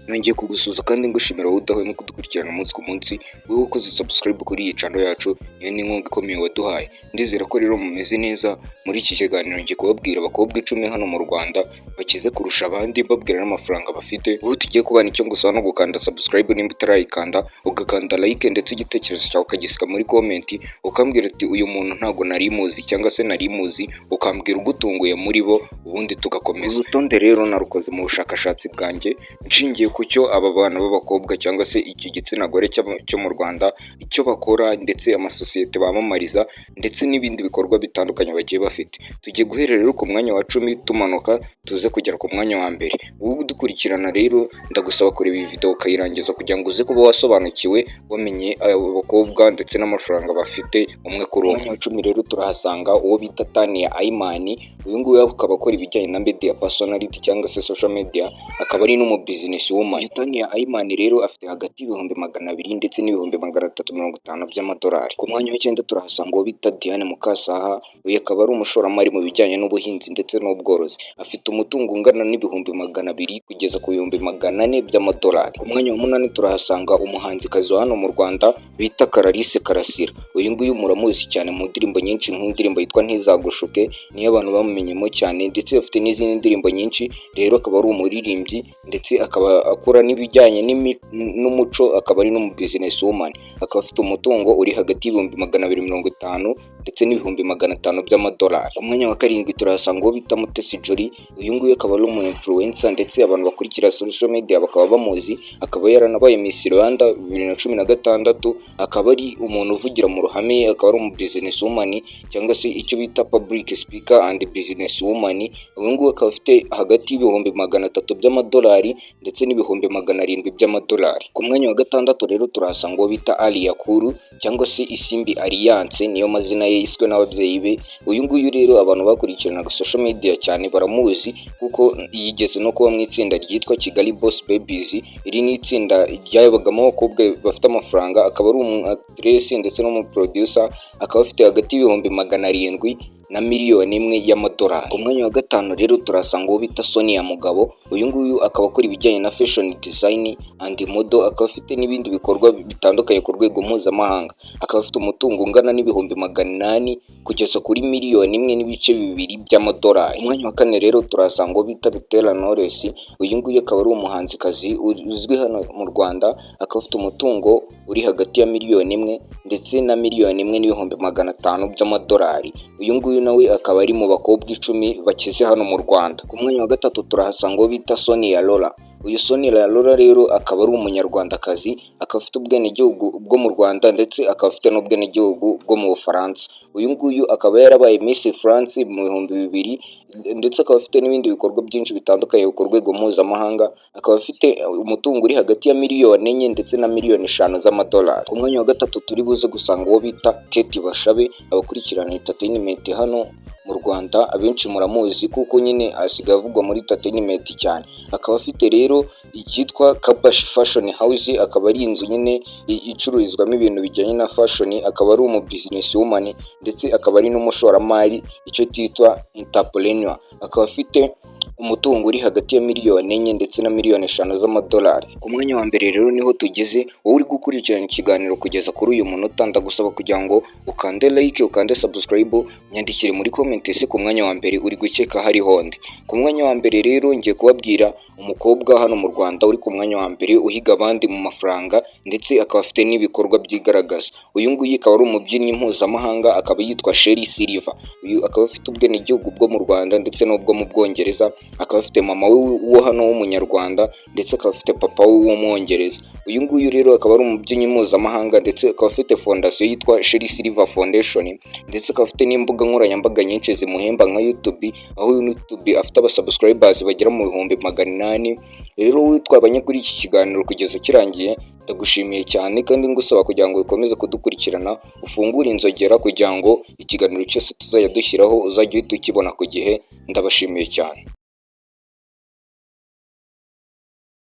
nongeye kugusuza kandi ngushimira wowe udahwema kudukurikirana umunsi ku munsi, wowe ukoze subscribe kuri iyi channel yacu, iyo ni inkunga ikomeye waduhaye. Ndizera ko rero mumeze neza. Muri iki kiganiro ngiye kubabwira abakobwa 10 hano mu Rwanda bakize kurusha abandi, babwira n'amafaranga bafite. Wowe tugiye kubana icyo ngusaba no gukanda subscribe nimba utarayikanda, ugakanda like ndetse igitekerezo cyawe ukagisika muri comment, ukambwira ati uyu muntu ntago nari muzi cyangwa se nari muzi, ukambwira ugutunguye muri bo, ubundi tugakomeza. Urutonde rero narukoze mu bushakashatsi bwanjye nshingiye ku cyo aba bana b'abakobwa cyangwa se iki gitsina gore cyo mu Rwanda icyo bakora, ndetse amasosiyete bamamariza, ndetse n'ibindi bikorwa bitandukanye bagiye bafite. Tugiye guherera rero ku mwanya wa 10 tumanuka tuze kugera ku mwanya wa mbere. Wowe udukurikirana rero ndagusaba kureba iyi video ukayirangiza kugira ngo uze kuba wasobanukiwe, wamenye abakobwa ndetse n'amafaranga bafite umwe kuri umwe. Mwanya wa 10 rero turahasanga uwo bita Tania Ayman. Uyu nguyu akaba akora ibijyanye na media personality cyangwa se social media, akaba ari no mu business woman. Tania Ayman rero afite hagati y'ibihumbi 200 ndetse n'ibihumbi 350 by'amadolari. Ku mwanya wa 9 turahasanga uwo bita Diane Mukasaha. Uyu akaba ari umushoramari mu bijyanye n'ubuhinzi ndetse n'ubworozi, afite umutungo ungana n'ibihumbi 200 kugeza ku bihumbi 400 by'amadolari. Ku mwanya wa 8 turahasanga umuhanzikazi wa hano mu Rwanda bita Clarisse Karasira. Uyu nguyu muramuzi cyane mu ndirimbo nyinshi, nk'indirimbo yitwa Ntizagushuke niyo abantu bamumenyemo cyane, ndetse afite n'izindi ndirimbo nyinshi. Rero akaba ari umuririmbyi ndetse akaba akora n'ibijyanye n'umuco, akaba ari no mu business woman. Akaba afite umutungo uri hagati y'ibihumbi 250 ndetse n'ibihumbi 500 by'amadolari. Ku mwanya wa 7 turahasanga uwo bita Mutesi Jolly. Uyu nguyu akaba ari umu influencer ndetse abantu bakurikira social media bakaba bamuzi. Akaba yaranabaye Miss Rwanda 2016, akaba ari umuntu uvugira mu ruhame, akaba ari umu business woman cyangwa se icyo bita public speaker and business woman. Uyu nguyu akaba afite hagati y'ibihumbi 300 by'amadolari ndetse n'ibihumbi 700 by'amadolari. Ku mwanya wa 6 rero turahasanga uwo bita Ali Yakuru cyangwa se Isimbi Alliance, niyo mazina ye yiswe n'ababyeyi be. Uyu nguyu rero abantu bakurikiranaga social media cyane baramuzi kuko yigeze no kuba mu itsinda ryitwa Kigali Boss Babies. Iri ni itsinda ryabagamo abakobwa bafite amafaranga, akaba ari umu actress ndetse no mu producer, akaba afite hagati y'ibihumbi 700 na miliyoni 1 y'amadolari. Ku mwanya wa 5 rero turasanga uwo bita Sonia Mugabo. Uyu nguyu akaba akora ibijyanye na fashion design and model, akaba afite n'ibindi bikorwa bitandukanye ku rwego mpuzamahanga. Akaba afite umutungo ungana n'ibihumbi 800 kugeza kuri miliyoni 1.2 by'amadolari. Ku mwanya wa 4 rero turasanga uwo bita Butera Knowless. Uyu nguyu akaba ari umuhanzikazi uzwi hano mu Rwanda, akaba afite umutungo uri hagati ya miliyoni 1 ndetse na miliyoni 1.5 by'amadolari. Uyu nguyu nawe akaba ari mu bakobwa 10 bakize hano mu Rwanda. Ku mwanya wa 3 turahasanga uwo bita Sonia Lola. Uyu Sonia Lola rero akaba ari umunyarwandakazi, akaba afite ubwenegihugu bwo mu Rwanda ndetse akaba afite n'ubwenegihugu bwo mu Bufaransa. Uyu nguyu akaba yarabaye Miss France mu 2000 ndetse akaba afite n'ibindi bikorwa byinshi bitandukanye ku rwego mpuzamahanga. Akaba afite umutungo uri hagati ya miliyoni 4 ndetse na miliyoni 5 z'amadolari. Ku mwanya wa 3 turi buze gusanga uwo bita Kate Bashabe. Abakurikirana entertainment hano mu Rwanda abenshi muramuzi kuko nyine asigaye avugwa muri entertainment cyane. Akaba afite rero icyitwa Kabash Fashion House, akaba ari inzu nyine icururizwamo ibintu bijyanye na fashion. Akaba ari umu business woman ndetse akaba ari n'umushoramari, icyo twitwa entrepreneur. Akaba afite umutungo uri hagati ya miliyoni 4 ndetse na miliyoni 5 z'amadolari. Ku mwanya wa mbere rero niho tugeze. Wowe uri gukurikirana ikiganiro kugeza kuri uyu munota, ndagusaba kugira ngo ukande like, ukande subscribe, nyandikire muri comment ese ku mwanya wa mbere uri gukeka hari honde. Ku mwanya wa mbere rero ngiye kubabwira umukobwa hano mu Rwanda uri ku mwanya wa mbere uhiga abandi mu mafaranga ndetse akaba afite n'ibikorwa byigaragaza. Uyu nguyu akaba ari umubyinnyi mpuzamahanga, akaba yitwa Sherry Silver. Uyu akaba afite ubwenegihugu bwo mu Rwanda ndetse n'ubwo mu Bwongereza. Akaba afite mama wo hano w'umunyarwanda ndetse akaba afite papa w'umwongereza. Uyu nguyu rero akaba ari umubyinnyi mpuzamahanga ndetse akaba afite fondation yitwa Sherry Silver Foundation, ndetse akaba afite n'imbuga nkoranyambaga nyinshi zimuhemba nka YouTube, aho YouTube afite abasubscribers bagera mu 800. Rero witwabanye kuri iki kiganiro kugeza kirangiye, ndagushimiye cyane kandi ngusaba kugira ngo ukomeze kudukurikirana, ufungure inzogera kugira ngo ikiganiro cyose tuzajya dushyiraho uzajye uhita ukibona ku gihe. Ndabashimiye cyane.